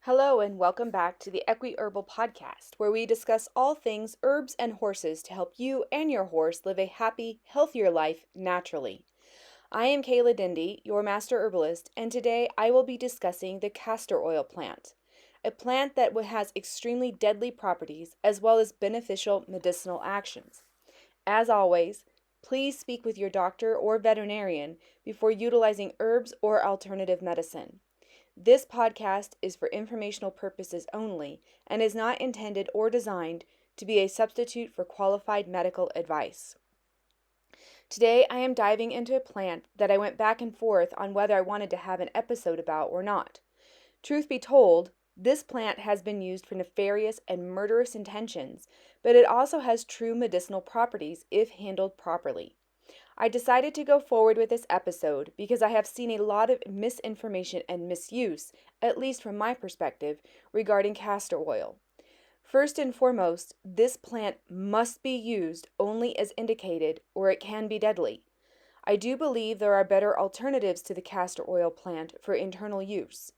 Hello and welcome back to the Equi-Herbal Podcast, where we discuss all things herbs and horses to help you and your horse live a happy, healthier life naturally. I am Kayla Dindy, your master herbalist, and today I will be discussing the castor oil plant, a plant that has extremely deadly properties as well as beneficial medicinal actions. As always, please speak with your doctor or veterinarian before utilizing herbs or alternative medicine. This podcast is for informational purposes only and is not intended or designed to be a substitute for qualified medical advice. Today, I am diving into a plant that I went back and forth on whether I wanted to have an episode about or not. Truth be told, this plant has been used for nefarious and murderous intentions, but it also has true medicinal properties if handled properly. I decided to go forward with this episode because I have seen a lot of misinformation and misuse, at least from my perspective, regarding castor oil. First and foremost, this plant must be used only as indicated or it can be deadly. I do believe there are better alternatives to the castor oil plant for internal use.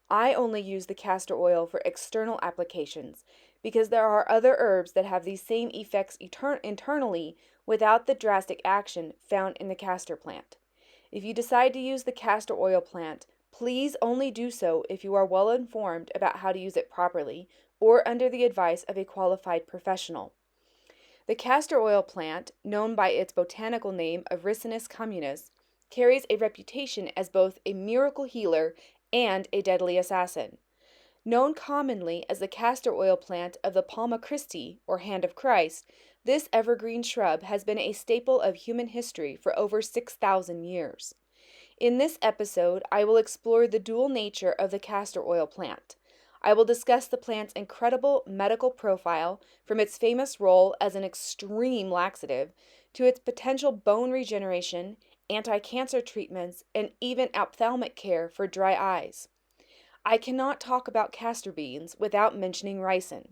I only use the castor oil for external applications because there are other herbs that have these same effects internally without the drastic action found in the castor plant. If you decide to use the castor oil plant, please only do so if you are well informed about how to use it properly or under the advice of a qualified professional. The castor oil plant, known by its botanical name of Ricinus communis, carries a reputation as both a miracle healer and a deadly assassin. Known commonly as the castor oil plant of the Palma Christi, or Hand of Christ, this evergreen shrub has been a staple of human history for over 6,000 years. In this episode, I will explore the dual nature of the castor oil plant. I will discuss the plant's incredible medical profile, from its famous role as an extreme laxative to its potential bone regeneration, anti-cancer treatments, and even ophthalmic care for dry eyes. I cannot talk about castor beans without mentioning ricin.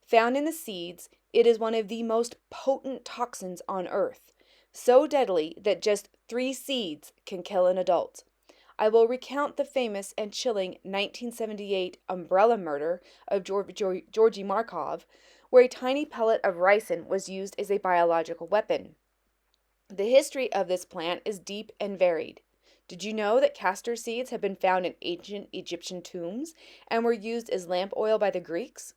Found in the seeds, it is one of the most potent toxins on earth, so deadly that just 3 seeds can kill an adult. I will recount the famous and chilling 1978 umbrella murder of Georgy Markov, where a tiny pellet of ricin was used as a biological weapon. The history of this plant is deep and varied. Did you know that castor seeds have been found in ancient Egyptian tombs and were used as lamp oil by the Greeks?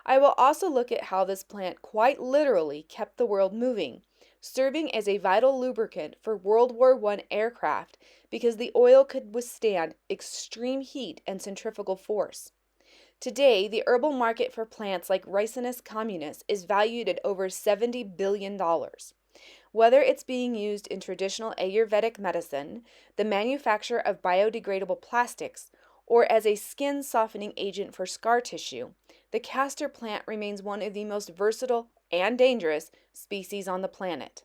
I will also look at how this plant quite literally kept the world moving, serving as a vital lubricant for World War I aircraft because the oil could withstand extreme heat and centrifugal force. Today, the herbal market for plants like Ricinus communis is valued at over $70 billion. Whether it's being used in traditional Ayurvedic medicine, the manufacture of biodegradable plastics, or as a skin softening agent for scar tissue, the castor plant remains one of the most versatile and dangerous species on the planet.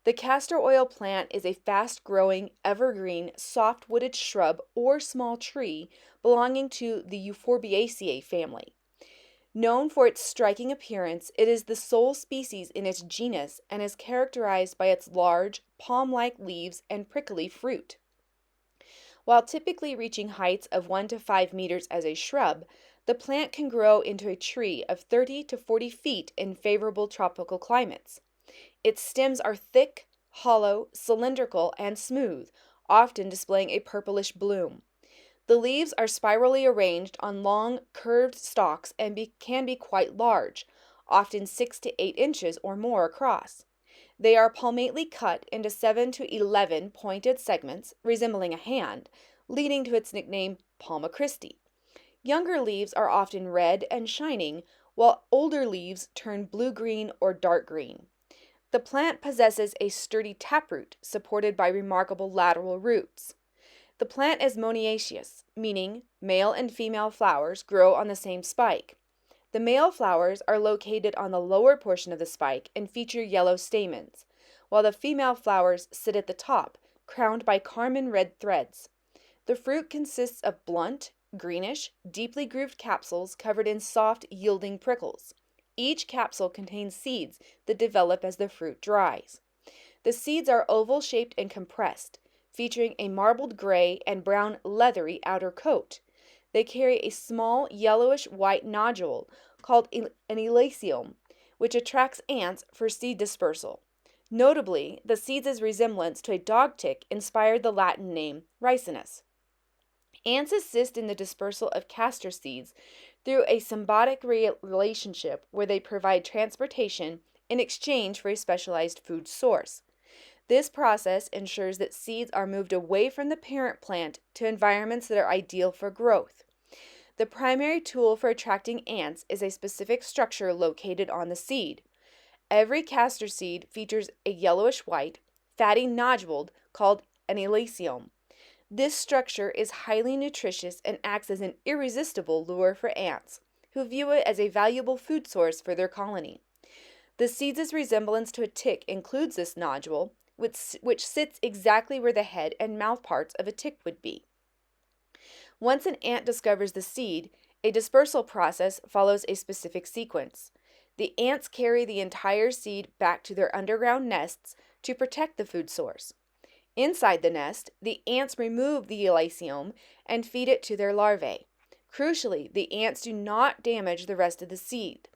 The castor oil plant is a fast-growing, evergreen, soft-wooded shrub or small tree belonging to the Euphorbiaceae family. Known for its striking appearance, it is the sole species in its genus and is characterized by its large, palm-like leaves and prickly fruit. While typically reaching heights of 1 to 5 meters as a shrub, the plant can grow into a tree of 30 to 40 feet in favorable tropical climates. Its stems are thick, hollow, cylindrical, and smooth, often displaying a purplish bloom. The leaves are spirally arranged on long, curved stalks and can be quite large, often 6 to 8 inches or more across. They are palmately cut into 7 to 11 pointed segments, resembling a hand, leading to its nickname Palma Christi. Younger leaves are often red and shining, while older leaves turn blue-green or dark green. The plant possesses a sturdy taproot supported by remarkable lateral roots. The plant is monoecious, meaning male and female flowers grow on the same spike. The male flowers are located on the lower portion of the spike and feature yellow stamens, while the female flowers sit at the top, crowned by carmine red threads. The fruit consists of blunt, greenish, deeply grooved capsules covered in soft, yielding prickles. Each capsule contains seeds that develop as the fruit dries. The seeds are oval-shaped and compressed, featuring a marbled gray and brown leathery outer coat. They carry a small yellowish-white nodule called an elacium, which attracts ants for seed dispersal. Notably, the seeds' resemblance to a dog tick inspired the Latin name ricinus. Ants assist in the dispersal of castor seeds through a symbiotic relationship where they provide transportation in exchange for a specialized food source. This process ensures that seeds are moved away from the parent plant to environments that are ideal for growth. The primary tool for attracting ants is a specific structure located on the seed. Every castor seed features a yellowish-white, fatty nodule called an elacium. This structure is highly nutritious and acts as an irresistible lure for ants, who view it as a valuable food source for their colony. The seeds' resemblance to a tick includes this nodule, which sits exactly where the head and mouth parts of a tick would be. Once an ant discovers the seed, a dispersal process follows a specific sequence. The ants carry the entire seed back to their underground nests to protect the food source. Inside the nest, the ants remove the elacium and feed it to their larvae. Crucially, the ants do not damage the rest of the seed.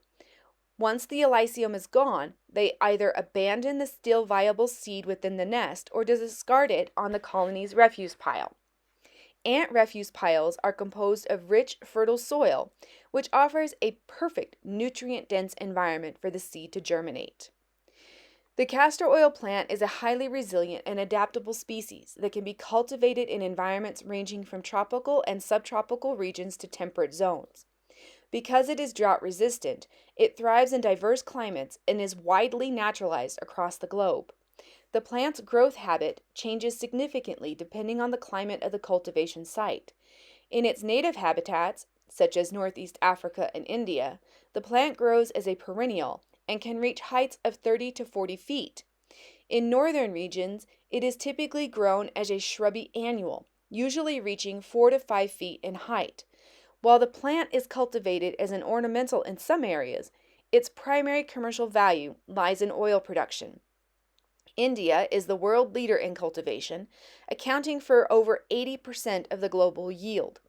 Once the elacium is gone, they either abandon the still viable seed within the nest or discard it on the colony's refuse pile. Ant refuse piles are composed of rich, fertile soil, which offers a perfect nutrient-dense environment for the seed to germinate. The castor oil plant is a highly resilient and adaptable species that can be cultivated in environments ranging from tropical and subtropical regions to temperate zones. Because it is drought resistant, it thrives in diverse climates and is widely naturalized across the globe. The plant's growth habit changes significantly depending on the climate of the cultivation site. In its native habitats, such as Northeast Africa and India, the plant grows as a perennial and can reach heights of 30 to 40 feet. In northern regions, it is typically grown as a shrubby annual, usually reaching 4 to 5 feet in height. While the plant is cultivated as an ornamental in some areas, its primary commercial value lies in oil production. India is the world leader in cultivation, accounting for over 80% of the global yield.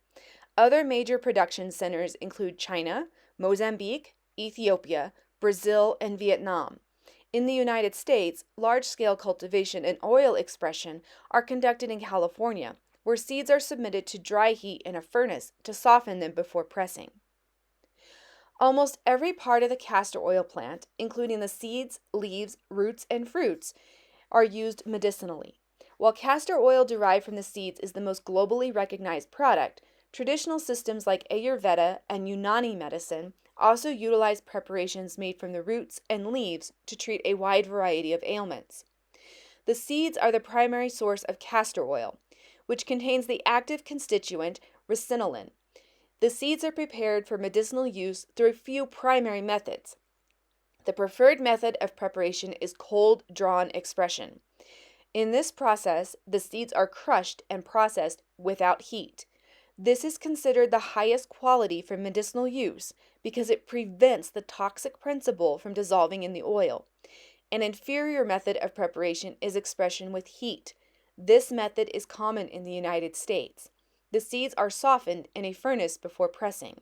Other major production centers include China, Mozambique, Ethiopia, Brazil, and Vietnam. In the United States, large-scale cultivation and oil expression are conducted in California, where seeds are submitted to dry heat in a furnace to soften them before pressing. Almost every part of the castor oil plant, including the seeds, leaves, roots, and fruits, are used medicinally. While castor oil derived from the seeds is the most globally recognized product, traditional systems like Ayurveda and Unani medicine also utilize preparations made from the roots and leaves to treat a wide variety of ailments. The seeds are the primary source of castor oil, which contains the active constituent ricinoline. The seeds are prepared for medicinal use through a few primary methods. The preferred method of preparation is cold-drawn expression. In this process, the seeds are crushed and processed without heat. This is considered the highest quality for medicinal use because it prevents the toxic principle from dissolving in the oil. An inferior method of preparation is expression with heat. This method is common in the United States. The seeds are softened in a furnace before pressing.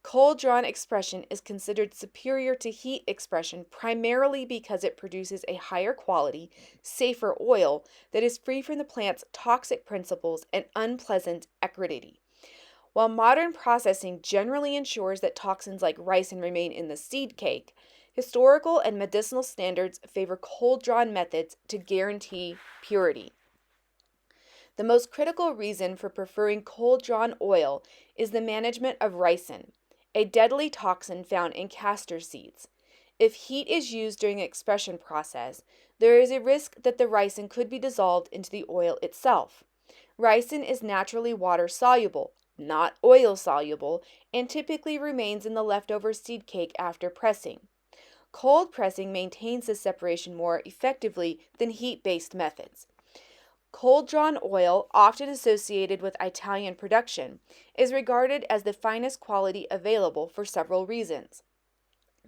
Cold-drawn expression is considered superior to heat expression primarily because it produces a higher quality, safer oil that is free from the plant's toxic principles and unpleasant acridity. While modern processing generally ensures that toxins like ricin remain in the seed cake, historical and medicinal standards favor cold-drawn methods to guarantee purity. The most critical reason for preferring cold-drawn oil is the management of ricin, a deadly toxin found in castor seeds. If heat is used during the expression process, there is a risk that the ricin could be dissolved into the oil itself. Ricin is naturally water-soluble, not oil-soluble, and typically remains in the leftover seed cake after pressing. Cold pressing maintains this separation more effectively than heat-based methods. Cold-drawn oil, often associated with Italian production, is regarded as the finest quality available for several reasons.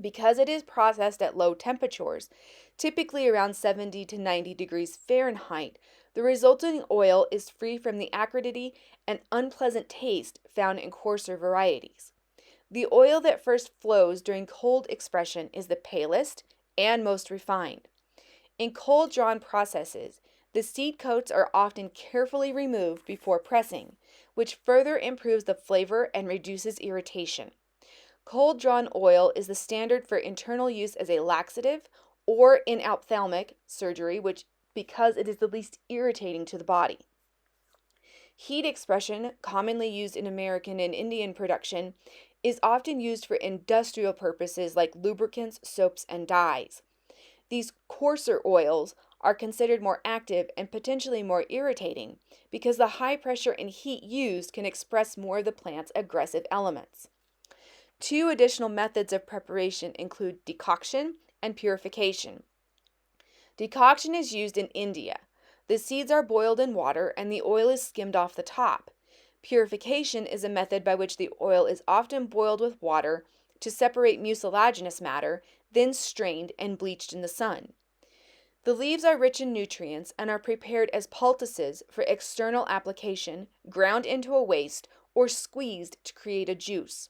Because it is processed at low temperatures, typically around 70 to 90 degrees Fahrenheit, The resulting oil is free from the acridity and unpleasant taste found in coarser varieties. The oil that first flows during cold expression is the palest and most refined. In cold-drawn processes, the seed coats are often carefully removed before pressing, which further improves the flavor and reduces irritation. Cold-drawn oil is the standard for internal use as a laxative or in ophthalmic surgery, because it is the least irritating to the body. Heat expression, commonly used in American and Indian production, is often used for industrial purposes like lubricants, soaps, and dyes. These coarser oils are considered more active and potentially more irritating because the high pressure and heat used can express more of the plant's aggressive elements. Two additional methods of preparation include decoction and purification. Decoction is used in India. The seeds are boiled in water and the oil is skimmed off the top. Purification is a method by which the oil is often boiled with water to separate mucilaginous matter, then strained and bleached in the sun. The leaves are rich in nutrients and are prepared as poultices for external application, ground into a waste, or squeezed to create a juice.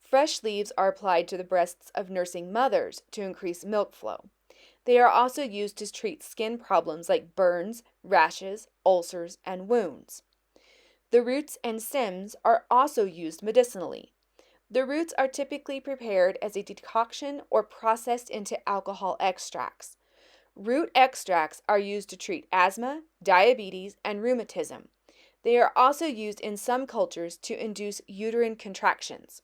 Fresh leaves are applied to the breasts of nursing mothers to increase milk flow. They are also used to treat skin problems like burns, rashes, ulcers, and wounds. The roots and stems are also used medicinally. The roots are typically prepared as a decoction or processed into alcohol extracts. Root extracts are used to treat asthma, diabetes, and rheumatism. They are also used in some cultures to induce uterine contractions.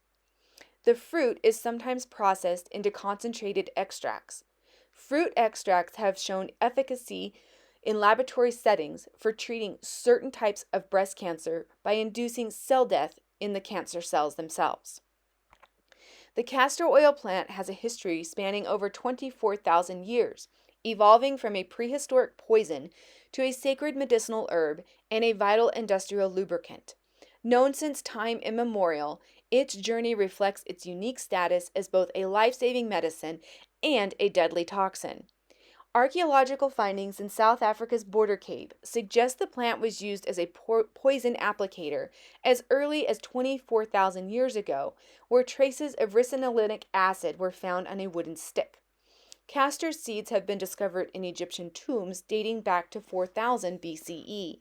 The fruit is sometimes processed into concentrated extracts. Fruit extracts have shown efficacy in laboratory settings for treating certain types of breast cancer by inducing cell death in the cancer cells themselves. The castor oil plant has a history spanning over 24,000 years, evolving from a prehistoric poison to a sacred medicinal herb and a vital industrial lubricant. Known since time immemorial, its journey reflects its unique status as both a life-saving medicine and a deadly toxin. Archaeological findings in South Africa's border cave suggest the plant was used as a poison applicator as early as 24,000 years ago, where traces of ricinolinic acid were found on a wooden stick. Castor seeds have been discovered in Egyptian tombs dating back to 4000 BCE.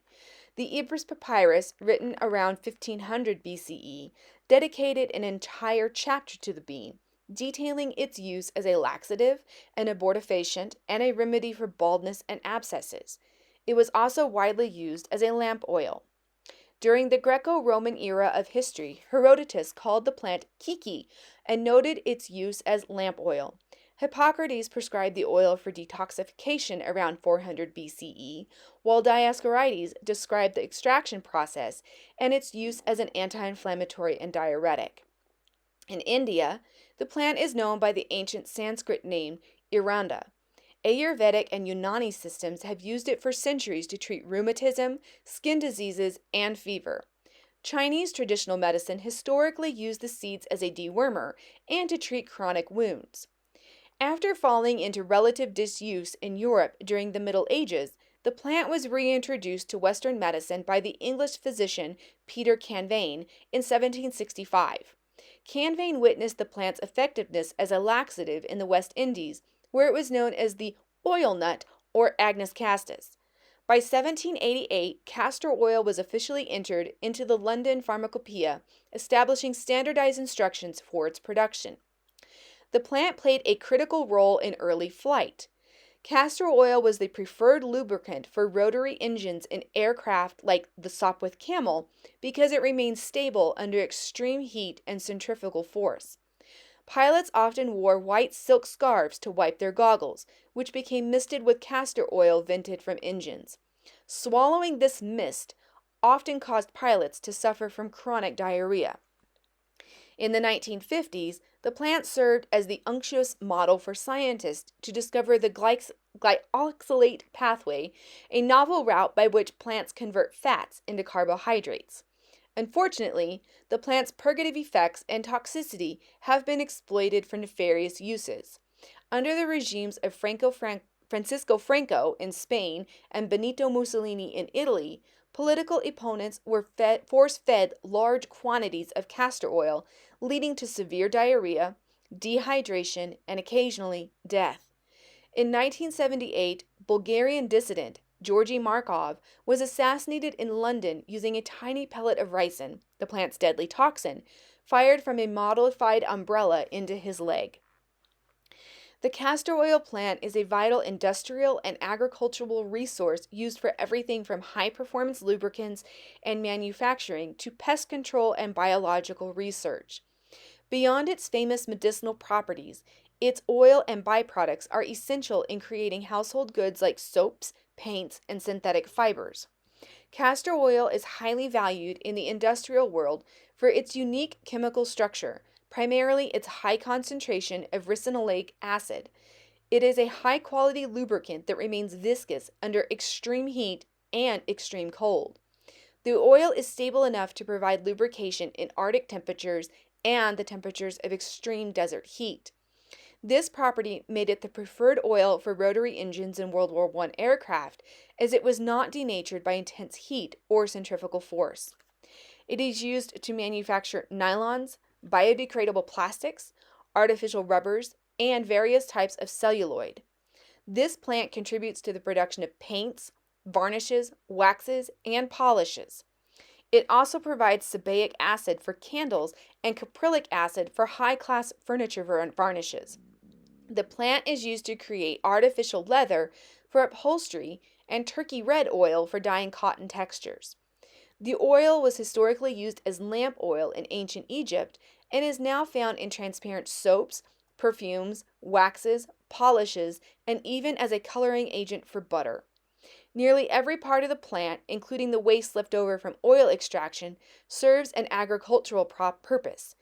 The Ebers Papyrus, written around 1500 BCE, dedicated an entire chapter to the bean, detailing its use as a laxative, an abortifacient, and a remedy for baldness and abscesses. It was also widely used as a lamp oil. During the Greco-Roman era of history, Herodotus called the plant kiki and noted its use as lamp oil. Hippocrates prescribed the oil for detoxification around 400 BCE, while Dioscorides described the extraction process and its use as an anti-inflammatory and diuretic. In India, the plant is known by the ancient Sanskrit name Iranda. Ayurvedic and Unani systems have used it for centuries to treat rheumatism, skin diseases, and fever. Chinese traditional medicine historically used the seeds as a dewormer and to treat chronic wounds. After falling into relative disuse in Europe during the Middle Ages, the plant was reintroduced to Western medicine by the English physician Peter Canvain in 1765. Canvain witnessed the plant's effectiveness as a laxative in the West Indies, where it was known as the oil nut or Agnus castus. By 1788, castor oil was officially entered into the London Pharmacopoeia, establishing standardized instructions for its production. The plant played a critical role in early flight. Castor oil was the preferred lubricant for rotary engines in aircraft like the Sopwith Camel because it remained stable under extreme heat and centrifugal force. Pilots often wore white silk scarves to wipe their goggles, which became misted with castor oil vented from engines. Swallowing this mist often caused pilots to suffer from chronic diarrhea. In the 1950s, the plant served as the unctuous model for scientists to discover the glycosylate pathway, a novel route by which plants convert fats into carbohydrates. Unfortunately, the plant's purgative effects and toxicity have been exploited for nefarious uses. Under the regimes of Francisco Franco in Spain and Benito Mussolini in Italy, political opponents were force-fed large quantities of castor oil, leading to severe diarrhea, dehydration, and occasionally death. In 1978, Bulgarian dissident Georgy Markov was assassinated in London using a tiny pellet of ricin, the plant's deadly toxin, fired from a modified umbrella into his leg. The castor oil plant is a vital industrial and agricultural resource used for everything from high-performance lubricants and manufacturing to pest control and biological research. Beyond its famous medicinal properties, its oil and byproducts are essential in creating household goods like soaps, paints, and synthetic fibers. Castor oil is highly valued in the industrial world for its unique chemical structure, primarily its high concentration of ricinoleic acid. It is a high-quality lubricant that remains viscous under extreme heat and extreme cold. The oil is stable enough to provide lubrication in Arctic temperatures and the temperatures of extreme desert heat. This property made it the preferred oil for rotary engines in World War I aircraft, as it was not denatured by intense heat or centrifugal force. It is used to manufacture nylons, biodegradable plastics, artificial rubbers, and various types of celluloid. This plant contributes to the production of paints, varnishes, waxes, and polishes. It also provides sebacic acid for candles and caprylic acid for high-class furniture varnishes. The plant is used to create artificial leather for upholstery and turkey red oil for dyeing cotton textures. The oil was historically used as lamp oil in ancient Egypt and is now found in transparent soaps, perfumes, waxes, polishes, and even as a coloring agent for butter. Nearly every part of the plant, including the waste left over from oil extraction, serves an agricultural purpose.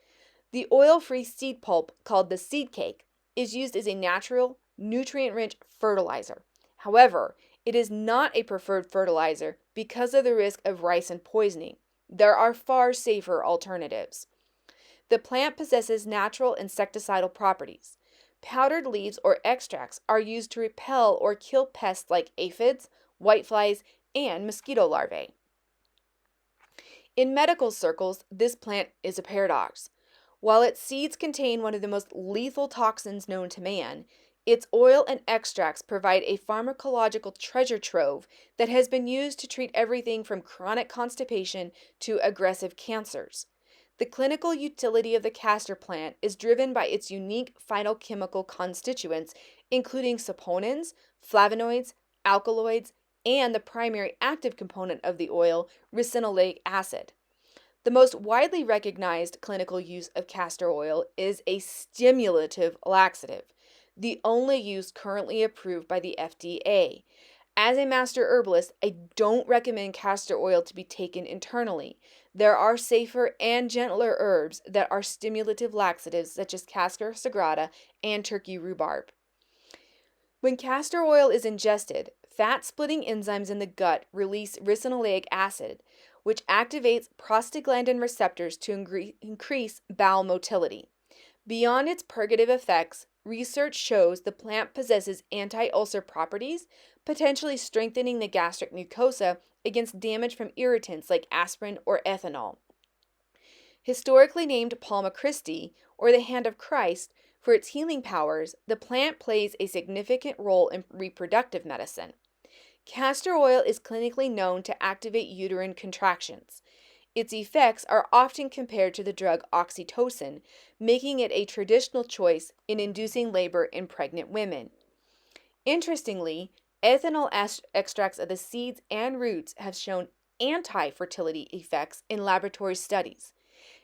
The oil-free seed pulp, called the seed cake, is used as a natural, nutrient-rich fertilizer. However, it is not a preferred fertilizer because of the risk of ricin poisoning. There are far safer alternatives. The plant possesses natural insecticidal properties. Powdered leaves or extracts are used to repel or kill pests like aphids, whiteflies, and mosquito larvae. In medical circles, this plant is a paradox. While its seeds contain one of the most lethal toxins known to man, its oil and extracts provide a pharmacological treasure trove that has been used to treat everything from chronic constipation to aggressive cancers. The clinical utility of the castor plant is driven by its unique phytochemical constituents, including saponins, flavonoids, alkaloids, and the primary active component of the oil, ricinoleic acid. The most widely recognized clinical use of castor oil is a stimulative laxative, the only use currently approved by the FDA. As a master herbalist, I don't recommend castor oil to be taken internally. There are safer and gentler herbs that are stimulative laxatives, such as Castor sagrada and Turkey rhubarb. When castor oil is ingested, fat-splitting enzymes in the gut release ricinoleic acid, which activates prostaglandin receptors to increase bowel motility. Beyond its purgative effects, research shows the plant possesses anti-ulcer properties, potentially strengthening the gastric mucosa against damage from irritants like aspirin or ethanol. Historically named Palma Christi, or the Hand of Christ, for its healing powers, the plant plays a significant role in reproductive medicine. Castor oil is clinically known to activate uterine contractions. Its effects are often compared to the drug oxytocin, making it a traditional choice in inducing labor in pregnant women. Interestingly, ethanol extracts of the seeds and roots have shown anti-fertility effects in laboratory studies.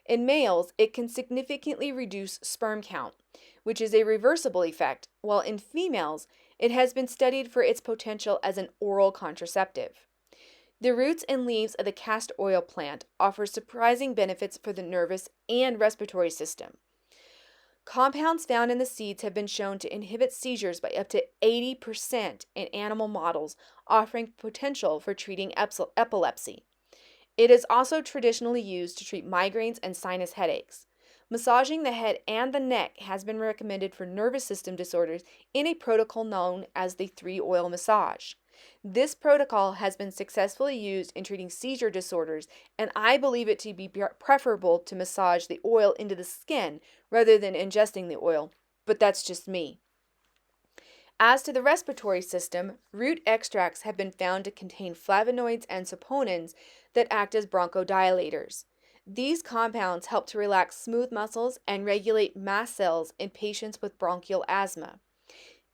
In males, it can significantly reduce sperm count, which is a reversible effect, while in females, it has been studied for its potential as an oral contraceptive. The roots and leaves of the castor oil plant offer surprising benefits for the nervous and respiratory system. Compounds found in the seeds have been shown to inhibit seizures by up to 80% in animal models, offering potential for treating epilepsy. It is also traditionally used to treat migraines and sinus headaches. Massaging the head and the neck has been recommended for nervous system disorders in a protocol known as the 3-oil massage. This protocol has been successfully used in treating seizure disorders, and I believe it to be preferable to massage the oil into the skin rather than ingesting the oil, but that's just me. As to the respiratory system, root extracts have been found to contain flavonoids and saponins that act as bronchodilators. These compounds help to relax smooth muscles and regulate mast cells in patients with bronchial asthma.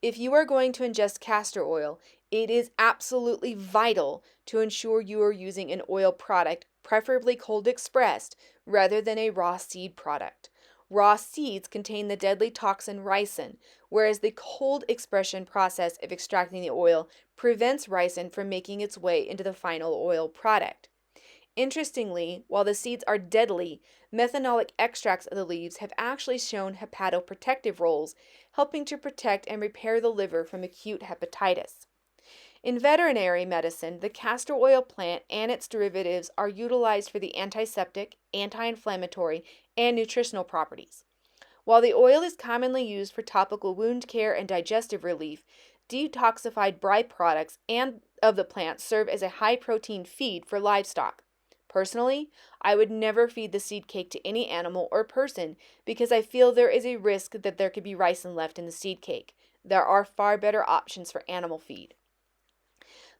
If you are going to ingest castor oil, it is absolutely vital to ensure you are using an oil product, preferably cold expressed, rather than a raw seed product. Raw seeds contain the deadly toxin ricin, whereas the cold expression process of extracting the oil prevents ricin from making its way into the final oil product. Interestingly, while the seeds are deadly, methanolic extracts of the leaves have actually shown hepatoprotective roles, helping to protect and repair the liver from acute hepatitis. In veterinary medicine, the castor oil plant and its derivatives are utilized for the antiseptic, anti-inflammatory, and nutritional properties. While the oil is commonly used for topical wound care and digestive relief, detoxified byproducts and of the plant serve as a high-protein feed for livestock. Personally, I would never feed the seed cake to any animal or person because I feel there is a risk that there could be ricin left in the seed cake. There are far better options for animal feed.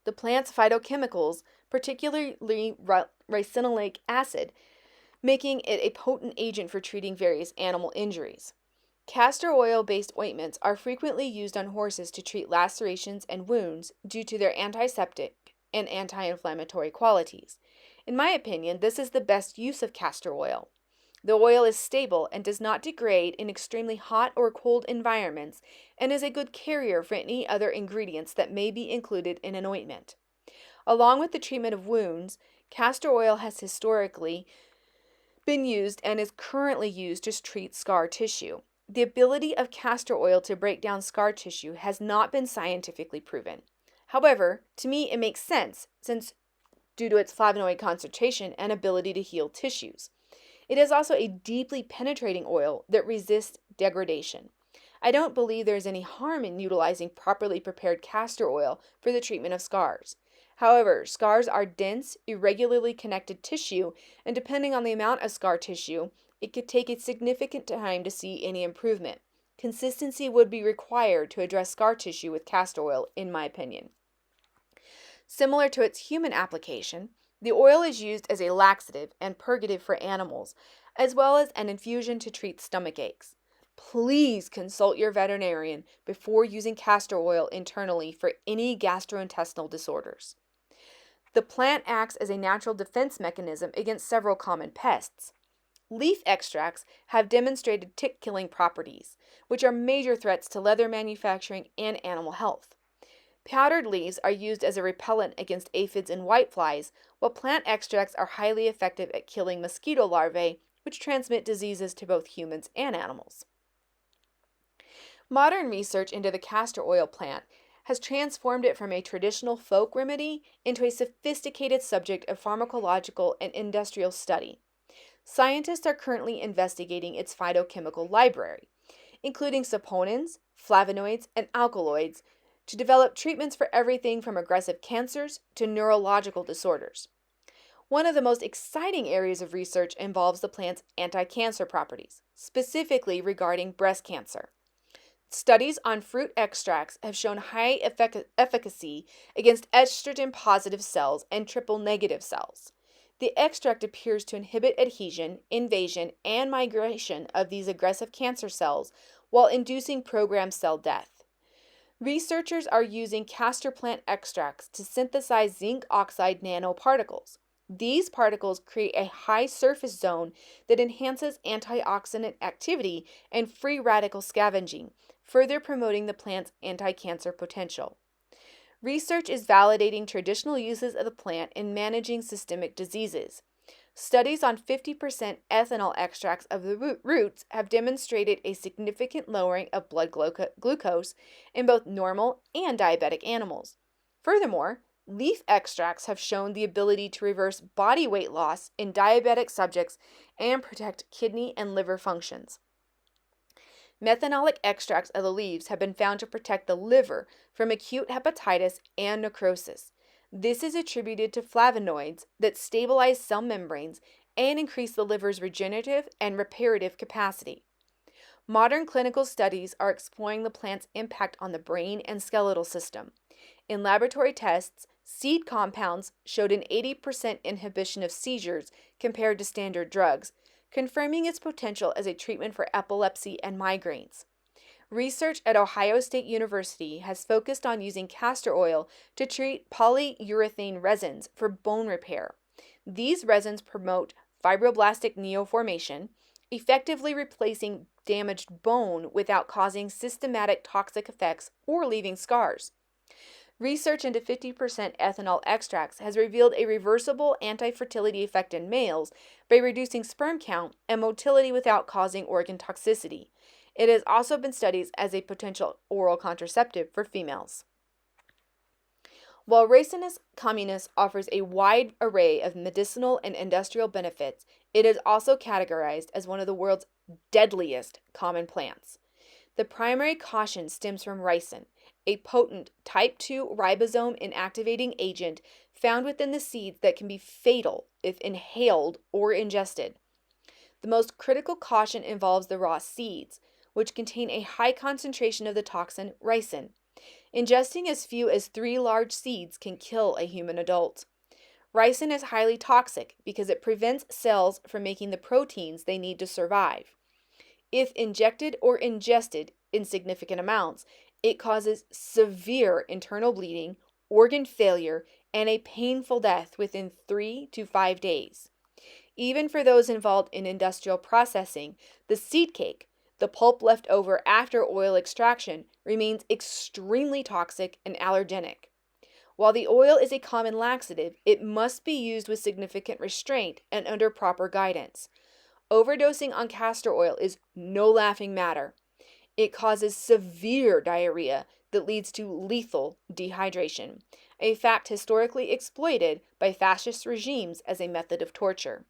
The plant's phytochemicals, particularly ricinoleic acid, making it a potent agent for treating various animal injuries. Castor oil-based ointments are frequently used on horses to treat lacerations and wounds due to their antiseptic and anti-inflammatory qualities. In my opinion, this is the best use of castor oil. The oil is stable and does not degrade in extremely hot or cold environments and is a good carrier for any other ingredients that may be included in an ointment. Along with the treatment of wounds, castor oil has historically been used and is currently used to treat scar tissue. The ability of castor oil to break down scar tissue has not been scientifically proven. However, to me it makes sense since due to its flavonoid concentration and ability to heal tissues. It is also a deeply penetrating oil that resists degradation. I don't believe there is any harm in utilizing properly prepared castor oil for the treatment of scars. However, scars are dense, irregularly connected tissue, and depending on the amount of scar tissue, it could take a significant time to see any improvement. Consistency would be required to address scar tissue with castor oil, in my opinion. Similar to its human application, the oil is used as a laxative and purgative for animals, as well as an infusion to treat stomach aches. Please consult your veterinarian before using castor oil internally for any gastrointestinal disorders. The plant acts as a natural defense mechanism against several common pests. Leaf extracts have demonstrated tick-killing properties, which are major threats to leather manufacturing and animal health. Powdered leaves are used as a repellent against aphids and whiteflies, while plant extracts are highly effective at killing mosquito larvae, which transmit diseases to both humans and animals. Modern research into the castor oil plant has transformed it from a traditional folk remedy into a sophisticated subject of pharmacological and industrial study. Scientists are currently investigating its phytochemical library, including saponins, flavonoids, and alkaloids, to develop treatments for everything from aggressive cancers to neurological disorders. One of the most exciting areas of research involves the plant's anti-cancer properties, specifically regarding breast cancer. Studies on fruit extracts have shown high efficacy against estrogen-positive cells and triple-negative cells. The extract appears to inhibit adhesion, invasion, and migration of these aggressive cancer cells while inducing programmed cell death. Researchers are using castor plant extracts to synthesize zinc oxide nanoparticles. These particles create a high surface zone that enhances antioxidant activity and free radical scavenging, further promoting the plant's anti-cancer potential. Research is validating traditional uses of the plant in managing systemic diseases. Studies on 50% ethanol extracts of the roots have demonstrated a significant lowering of blood glucose in both normal and diabetic animals. Furthermore, Leaf extracts have shown the ability to reverse body weight loss in diabetic subjects and protect kidney and liver functions. Methanolic extracts of the leaves have been found to protect the liver from acute hepatitis and necrosis. This is attributed to flavonoids that stabilize cell membranes and increase the liver's regenerative and reparative capacity. Modern clinical studies are exploring the plant's impact on the brain and skeletal system. In laboratory tests, seed compounds showed an 80% inhibition of seizures compared to standard drugs, confirming its potential as a treatment for epilepsy and migraines. Research at Ohio State University has focused on using castor oil to treat polyurethane resins for bone repair. These resins promote fibroblastic neoformation, effectively replacing damaged bone without causing systematic toxic effects or leaving scars. Research into 50% ethanol extracts has revealed a reversible anti-fertility effect in males by reducing sperm count and motility without causing organ toxicity. It has also been studied as a potential oral contraceptive for females. While Ricinus communis offers a wide array of medicinal and industrial benefits, it is also categorized as one of the world's deadliest common plants. The primary caution stems from ricin, a potent type 2 ribosome inactivating agent found within the seeds that can be fatal if inhaled or ingested. The most critical caution involves the raw seeds, which contain a high concentration of the toxin ricin. Ingesting as few as 3 large seeds can kill a human adult. Ricin is highly toxic because it prevents cells from making the proteins they need to survive. If injected or ingested in significant amounts, it causes severe internal bleeding, organ failure, and a painful death within 3 to 5 days. Even for those involved in industrial processing, the seed cake, the pulp left over after oil extraction, remains extremely toxic and allergenic. While the oil is a common laxative, it must be used with significant restraint and under proper guidance. Overdosing on castor oil is no laughing matter. It causes severe diarrhea that leads to lethal dehydration, a fact historically exploited by fascist regimes as a method of torture.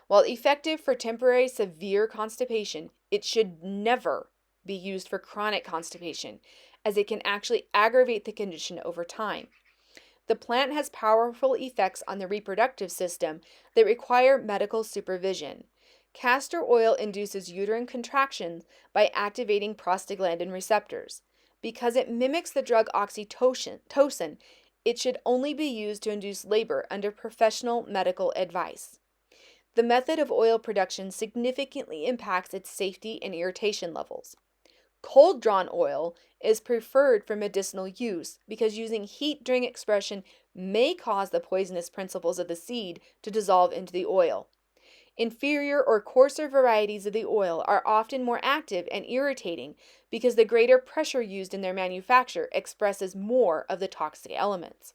While effective for temporary severe constipation, it should never be used for chronic constipation, as it can actually aggravate the condition over time. The plant has powerful effects on the reproductive system that require medical supervision. Castor oil induces uterine contractions by activating prostaglandin receptors. Because it mimics the drug oxytocin, it should only be used to induce labor under professional medical advice. The method of oil production significantly impacts its safety and irritation levels. Cold-drawn oil is preferred for medicinal use because using heat during expression may cause the poisonous principles of the seed to dissolve into the oil. Inferior or coarser varieties of the oil are often more active and irritating because the greater pressure used in their manufacture expresses more of the toxic elements.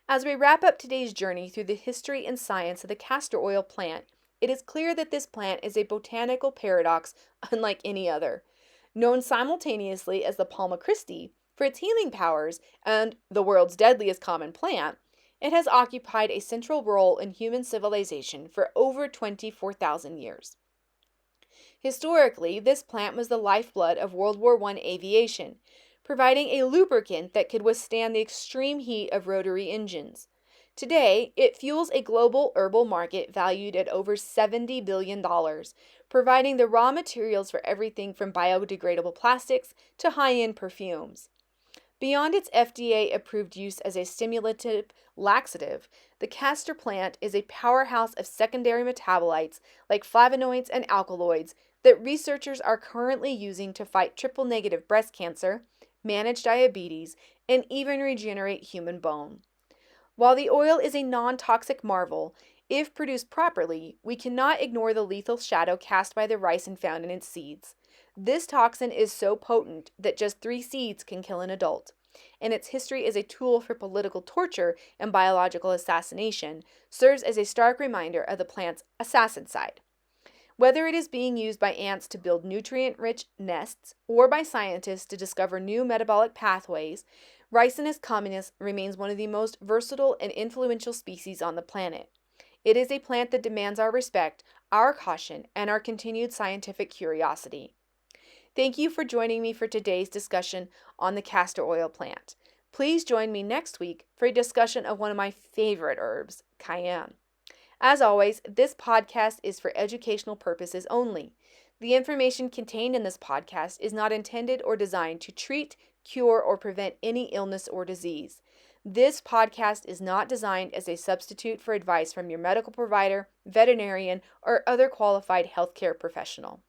As we wrap up today's journey through the history and science of the castor oil plant, it is clear that this plant is a botanical paradox unlike any other. Known simultaneously as the Palma Christi for its healing powers and the world's deadliest common plant, it has occupied a central role in human civilization for over 24,000 years. Historically, this plant was the lifeblood of World War I aviation, providing a lubricant that could withstand the extreme heat of rotary engines. Today, it fuels a global herbal market valued at over $70 billion, providing the raw materials for everything from biodegradable plastics to high-end perfumes. Beyond its FDA-approved use as a stimulative laxative, the castor plant is a powerhouse of secondary metabolites like flavonoids and alkaloids that researchers are currently using to fight triple-negative breast cancer, manage diabetes, and even regenerate human bone. While the oil is a non-toxic marvel, if produced properly, we cannot ignore the lethal shadow cast by the ricin found in its seeds. This toxin is so potent that just 3 seeds can kill an adult, and its history as a tool for political torture and biological assassination serves as a stark reminder of the plant's assassin side. Whether it is being used by ants to build nutrient-rich nests or by scientists to discover new metabolic pathways, Ricinus communis remains one of the most versatile and influential species on the planet. It is a plant that demands our respect, our caution, and our continued scientific curiosity. Thank you for joining me for today's discussion on the castor oil plant. Please join me next week for a discussion of one of my favorite herbs, cayenne. As always, this podcast is for educational purposes only. The information contained in this podcast is not intended or designed to treat, cure, or prevent any illness or disease. This podcast is not designed as a substitute for advice from your medical provider, veterinarian, or other qualified healthcare professional.